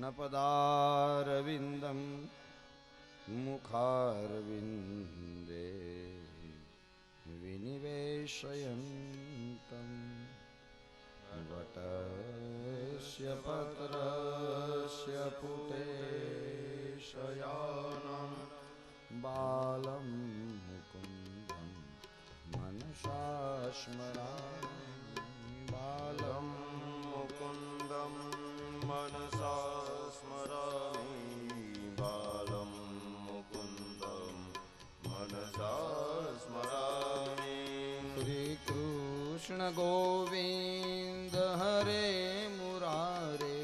नपदारविन्दं मुखारविन्दे विनिवेशयन्तं वटस्य पत्रस्य पुटे शयानं बालं मुकुन्दं मनसा स्मरामि बालं मुकुन्दं मनसा स्मरामि बालं मुकुन्दं मनसा स्मरामि श्रीकृष्ण गोविन्द हरे मुरारे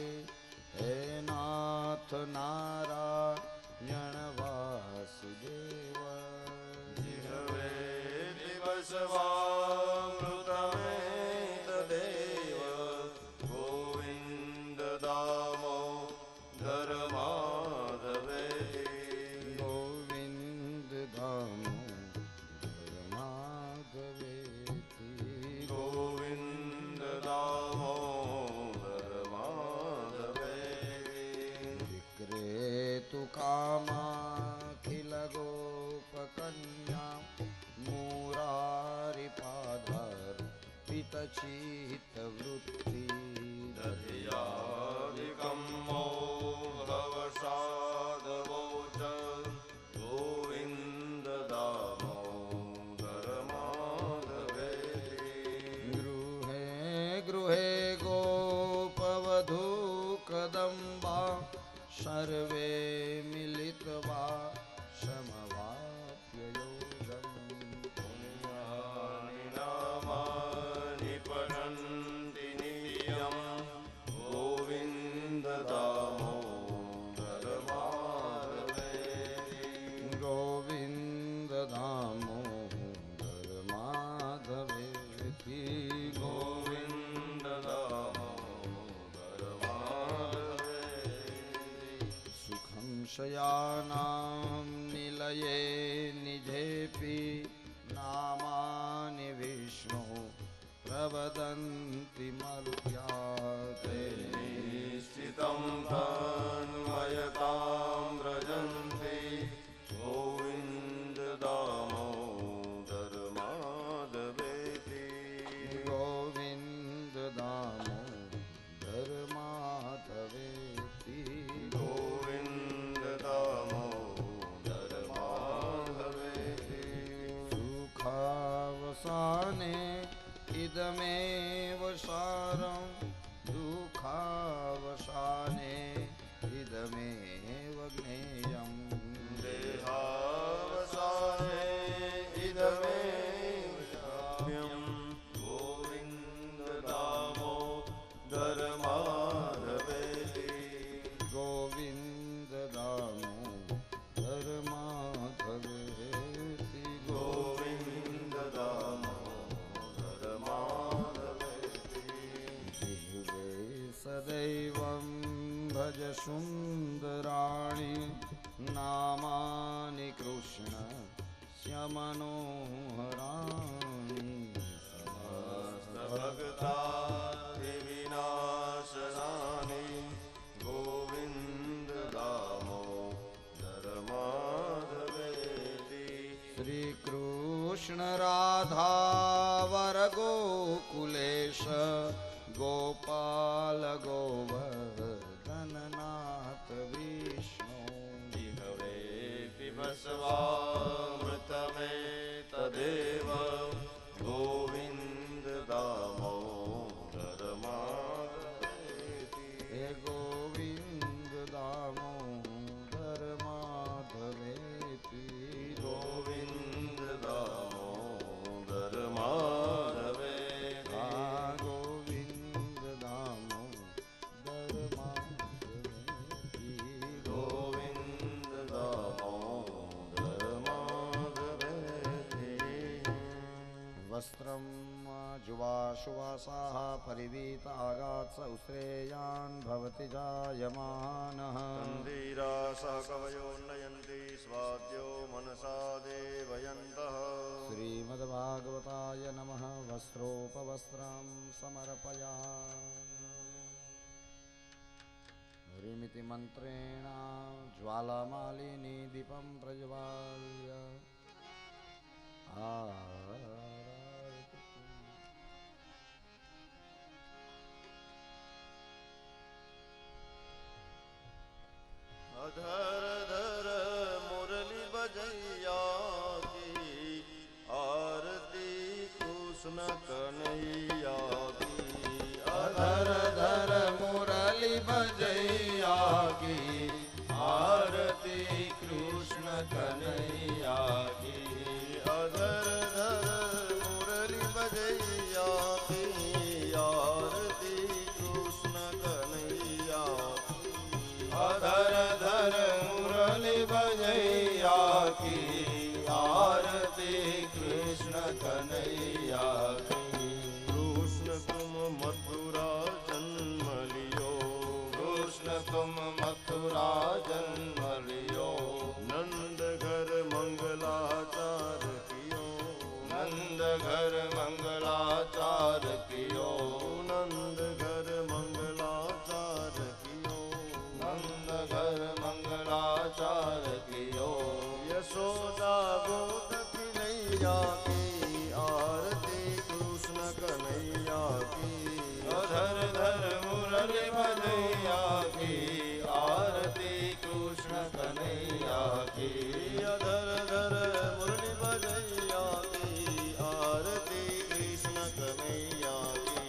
हे नाथ नारायण वासुदेव जिह्वे दिवसवामृतमे तदेव गोविन्द दामोदर माधवेति गोविन्द दामोदर माधवेति गोविन्द दामोदर माधवेति विक्रेतु कामाखिल गोपकन्या मुरारिपाधार पितचित्तवृत्ति दधियादिकं मोहवसादवोच गोविन्द दामोदर माधवेति गृहे गृहे गोपवधू कदम्बा सर्वे मिलित्वा समवाप्ययोगम् पुण्यानि नामानि पठन्ति नित्यं गोविन्द दामोदर माधवेति गोविन्द दामोदर माधवेति गोविन्द दामोदर माधवेति सुखं शयानां निलये निजेऽपि नामानि विष्णु प्रवदन्ति मर्त्याते निश्चितं तन्मयतां व्रजन्ति गोविन्द दामोदर माधवेति गोविन्द दामोदर माधवेति गोविन्द दामोदर माधवेति सुखावसाने इदमेव सारं दुःखावसाने इदमेव ज्ञेयं देहावसाने इदमेव शाम्यं गोविन्द दामोदर माधवेति गोविन्द दामोदर माधवेति गोविन्द दामोदर माधवेति जिह्वे सदैवं भज सुन्दराणि नामानि कृष्णस्य मनोहराणि समस्तभक्तादिविनाशनानि गोविन्द दामोदर माधवेति श्रीकृष्ण राधा वर गोकुलेश गोपाल गोवर्धननाथ विष्णु जिह्वे पिबस्वामृतमे तदेव गोविन्द दामोदर माधवेति हे गोविन्द दामोदर माधवेति गोविन्द दामोदर माधवेति गोविन्द दामोदर माधवेति गोविन्द दामोदर माधवेति वस्त्रं जुवाशुवासाः परिवीतागात् सौश्रेयान् भवति जायमानः तन्वीरासः कवयो नयन्ति स्वाद्यो मनसा देवयन्तः श्रीमद्भागवताय नमः वस्त्रोपवस्त्रं समर्पयामि हरिं ओमिति मंत्रेण ज्वालामालिनी दीपं प्रज्वाल्य अधर धर मुरली बजैया की आरती कृष्ण कन्हैया की अधर धर मुरली बजैया की आरती कृष्ण कन्हैया की अधर धर मुरली बजैया की आरती कृष्ण कन्हैया की अधर धर मुरली बजैया की आरती कृष्ण कन्हैया की कृष्ण तुम मथुरा जन्म लियो कृष्ण तुम मथुरा जन्म लियो नंद घर मंगलाचार कियो नंद घर मंगलाचार कियो नंद घर मंगलाचार कियो नंद घर मंगलाचार कियो यशोदा गोद कन्हैया की आरती कृष्ण कन्हैया की अधर धर मुरली बजैया की आरती कृष्ण कन्हैया की अधर धर मुरली बजैया की आरती कृष्ण कन्हैया की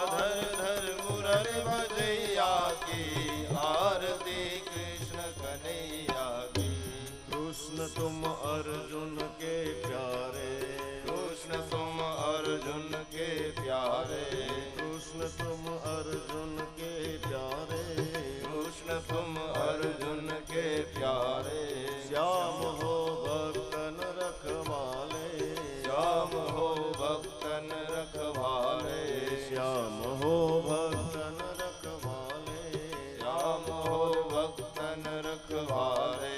अधर धर मुरली बजैया की आरती कृष्ण कन्हैया की कृष्ण तुम अर्जुन के प्यारे कृष्ण तुम अर्जुन के प्यारे कृष्ण तुम अर्जुन के प्यारे कृष्ण तुम अर्जुन के प्यारे श्याम हो भक्तन रखवाले श्याम हो भक्तन रखवाले श्याम हो भक्तन रखवाले श्याम हो भक्तन रखवाले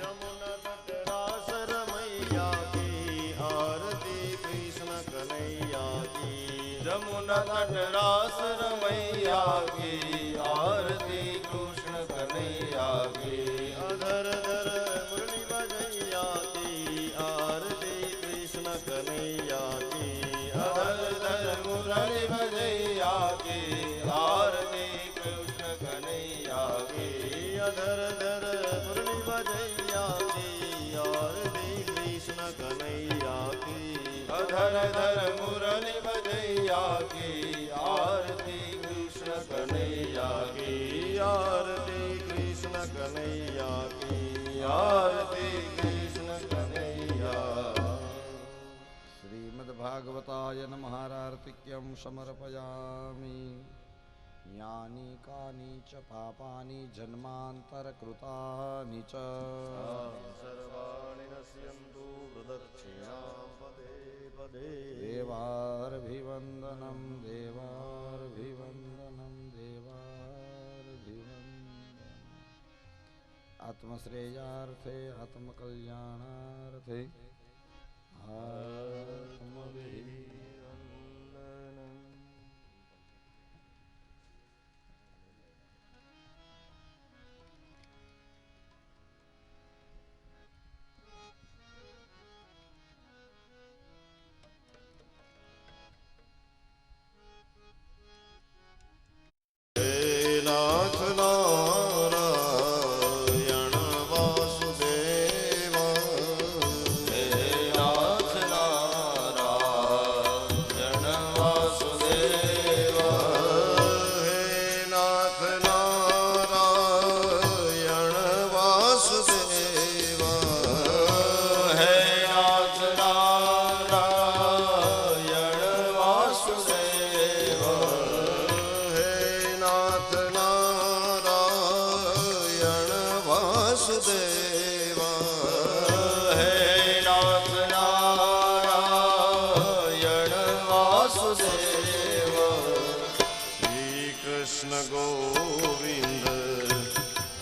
यमुना तट रास रमैया की आरती कृष्ण कन्हैया की जमुना तट रास रमैया की आरती कृष्ण कन्हैया की अधर धर मुरली बजैया की आरती कृष्ण कन्हैया की अधर धर मुरली बजैया की आरती कृष्ण कन्हैया की अधर धर मुरली बजैया की आरती कृष्ण कन्हैया की अधर धर मुरली बजैया की आरती कृष्ण कन्हैया की आरती कृष्ण कन्हैया की आरती कृष्ण कन्हैया श्रीमद्भागवताय नमः आर्तिक्यं समर्पयामि यानि कानि च पापानि जन्मान्तरकृतानि च सर्वाणि नश्यन्तु प्रदक्षिणां पदे पदे देवार्भिवन्दनं देवार्भिवन्दनं देवार्भिवन्दनं आत्मश्रेयार्थे आत्मकल्याणार्थे आत्मभिवन्दनम् नाथ नारायण वासुदेव हे नाथ नारायण वासुदेव हे नाथ नारायण वासुदेव हे नाथ नारायण वासुदेव हे नाथ नारायण वासुदेव हे नाथ नारायण वासुदेव श्री कृष्ण गोविंद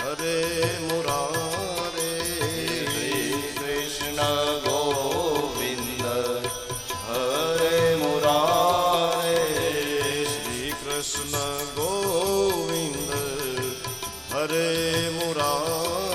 हरे मुरारे श्री कृष्ण गोविंद हरे मुरारे श्री कृष्ण गोविंद હરે મુરારે